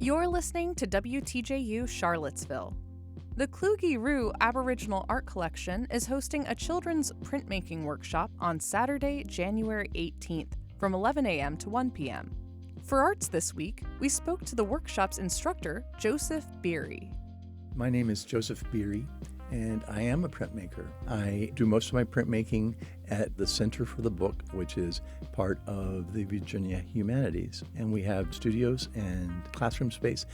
You're listening to WTJU Charlottesville. The Kluge-Ruhe Aboriginal Art Collection is hosting a children's printmaking workshop on Saturday, January 18th from 11 a.m. to 1 p.m. For arts this week, we spoke to the workshop's instructor, Josef Beery. My name is Josef Beery, and I am a printmaker. I do most of my printmaking at the Center for the Book, which is part of the Virginia Humanities. And we have studios and classroom space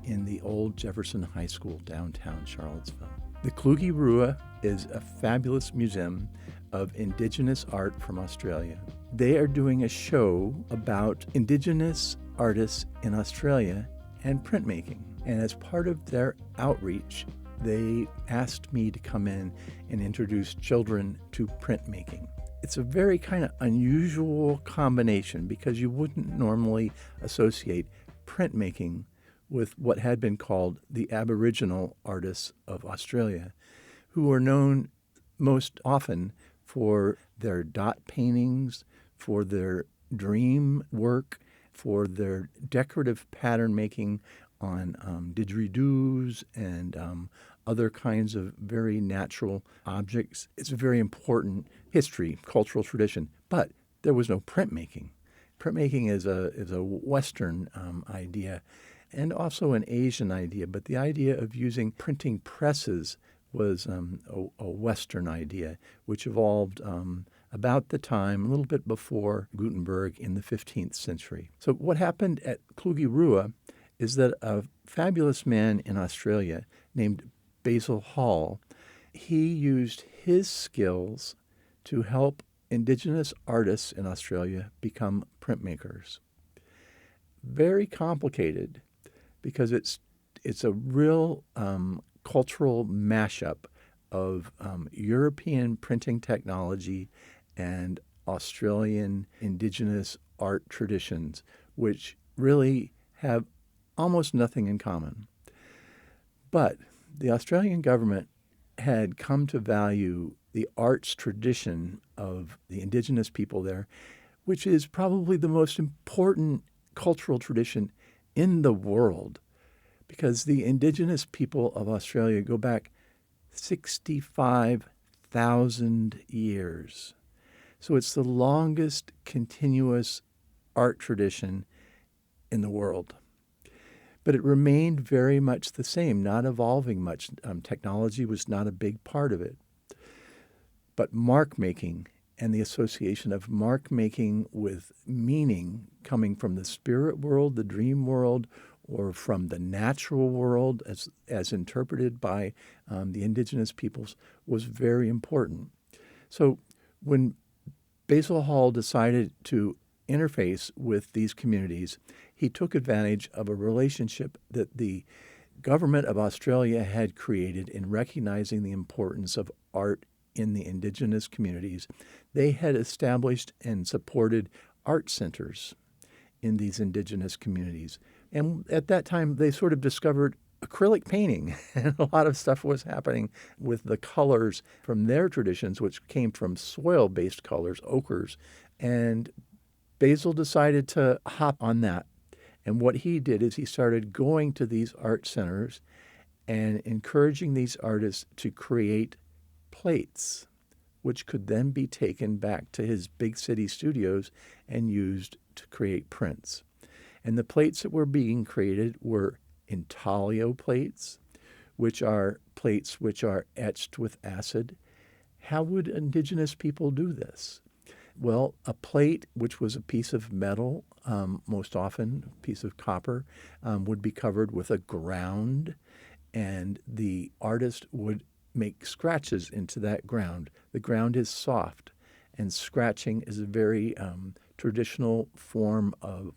in the old Jefferson High School downtown Charlottesville. The Kluge-Ruhe is a fabulous museum of Indigenous art from Australia. They are doing a show about Indigenous artists in Australia and printmaking. And as part of their outreach, they asked me to come in and introduce children to printmaking. It's a very kind of unusual combination because you wouldn't normally associate printmaking with what had been called the Aboriginal artists of Australia, who are known most often for their dot paintings, for their dream work, for their decorative pattern making on didgeridoos and other kinds of very natural objects. It's a very important history, cultural tradition, but there was no printmaking. Printmaking is a Western idea and also an Asian idea, but the idea of using printing presses was a Western idea, which evolved about the time, a little bit before Gutenberg in the 15th century. So what happened at Kluge-Ruhe is that a fabulous man in Australia named Basil Hall, he used his skills to help Indigenous artists in Australia become printmakers. Very complicated because it's a real cultural mashup of European printing technology and Australian Indigenous art traditions, which really have almost nothing in common. But the Australian government had come to value the arts tradition of the Indigenous people there, which is probably the most important cultural tradition in the world, because the Indigenous people of Australia go back 65,000 years. So it's the longest continuous art tradition in the world. But it remained very much the same, not evolving much. Technology was not a big part of it. But mark making and the association of mark making with meaning coming from the spirit world, the dream world, or from the natural world as interpreted by the Indigenous peoples was very important. So when Basil Hall decided to interface with these communities, he took advantage of a relationship that the government of Australia had created in recognizing the importance of art in the Indigenous communities. They had established and supported art centers in these Indigenous communities. And at that time, they sort of discovered acrylic painting, and a lot of stuff was happening with the colors from their traditions, which came from soil-based colors, ochres, and Basil decided to hop on that. And what he did is he started going to these art centers and encouraging these artists to create plates, which could then be taken back to his big city studios and used to create prints. And the plates that were being created were intaglio plates, which are plates which are etched with acid. How would Indigenous people do this? Well, a plate, which was a piece of metal, most often a piece of copper, would be covered with a ground, and the artist would make scratches into that ground. The ground is soft, and scratching is a very traditional form of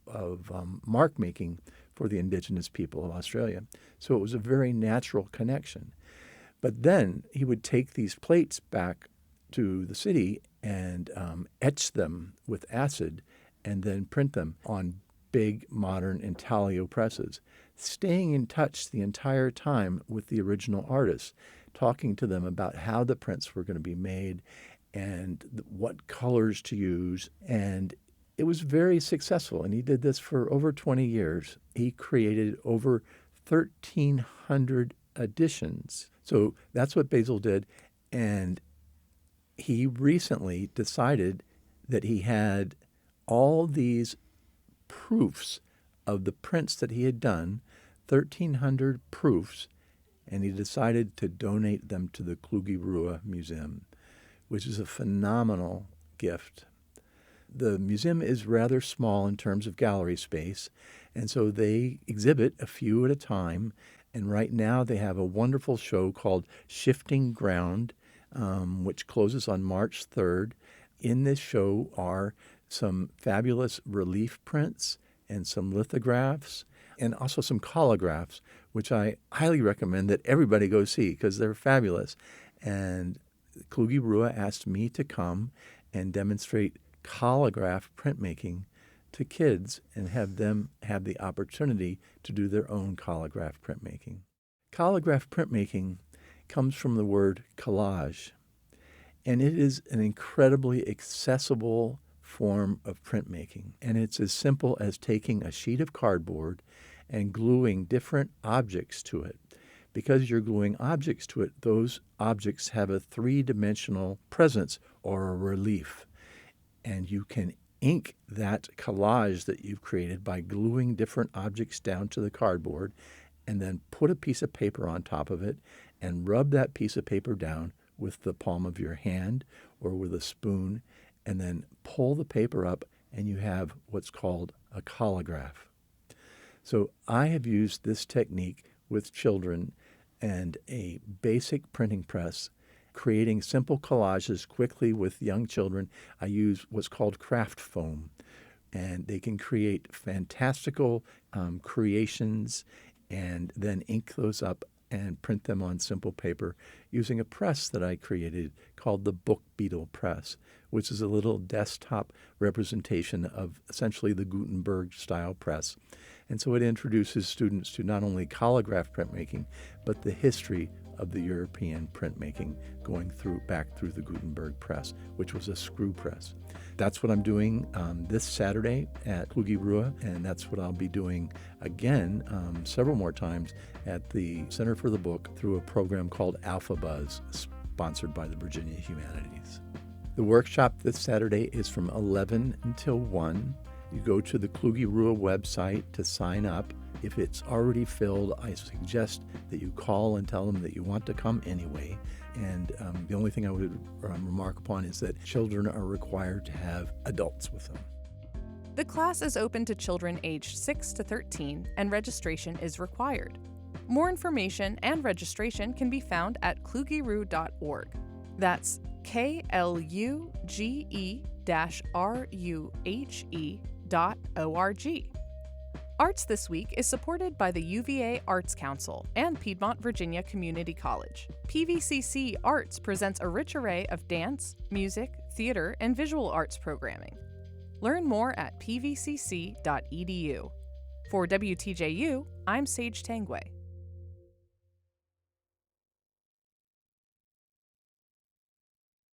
mark making for the Indigenous people of Australia. So it was a very natural connection. But then he would take these plates back to the city and etch them with acid and then print them on big modern intaglio presses, staying in touch the entire time with the original artists, talking to them about how the prints were going to be made and what colors to use. And it was very successful, and he did this for over 20 years. He created over 1,300 editions. So that's what Basil did, and he recently decided that he had all these proofs of the prints that he had done, 1,300 proofs, and he decided to donate them to the Kluge-Ruhe Museum, which is a phenomenal gift. The museum is rather small in terms of gallery space, and so they exhibit a few at a time. And right now they have a wonderful show called Shifting Ground, which closes on March 3rd. In this show are some fabulous relief prints and some lithographs and also some collagraphs, which I highly recommend that everybody go see because they're fabulous. And Kluge-Ruhe asked me to come and demonstrate collograph printmaking to kids and have them have the opportunity to do their own collograph printmaking. Collograph printmaking comes from the word collage, and it is an incredibly accessible form of printmaking. And it's as simple as taking a sheet of cardboard and gluing different objects to it. Because you're gluing objects to it, those objects have a three-dimensional presence or a relief. And you can ink that collage that you've created by gluing different objects down to the cardboard and then put a piece of paper on top of it and rub that piece of paper down with the palm of your hand or with a spoon and then pull the paper up and you have what's called a collograph. So I have used this technique with children and a basic printing press, creating simple collages quickly with young children. I use what's called craft foam, and they can create fantastical creations and then ink those up and print them on simple paper using a press that I created called the Book Beetle Press, which is a little desktop representation of essentially the Gutenberg-style press. And so it introduces students to not only collograph printmaking, but the history of the European printmaking going back through the Gutenberg press, which was a screw press. That's what I'm doing this Saturday at Kluge-Ruhe, and that's what I'll be doing again several more times at the Center for the Book through a program called Alpha Buzz, sponsored by the Virginia Humanities. The workshop this Saturday is from 11 until 1. You go to the Kluge-Ruhe website to sign up. If it's already filled, I suggest that you call and tell them that you want to come anyway. And the only thing I would remark upon is that children are required to have adults with them. The class is open to children aged 6 to 13, and registration is required. More information and registration can be found at klugeruhe.org. That's KLUGE-RUHE.org. Arts This Week is supported by the UVA Arts Council and Piedmont Virginia Community College. PVCC Arts presents a rich array of dance, music, theater, and visual arts programming. Learn more at pvcc.edu. For WTJU, I'm Sage Tangway.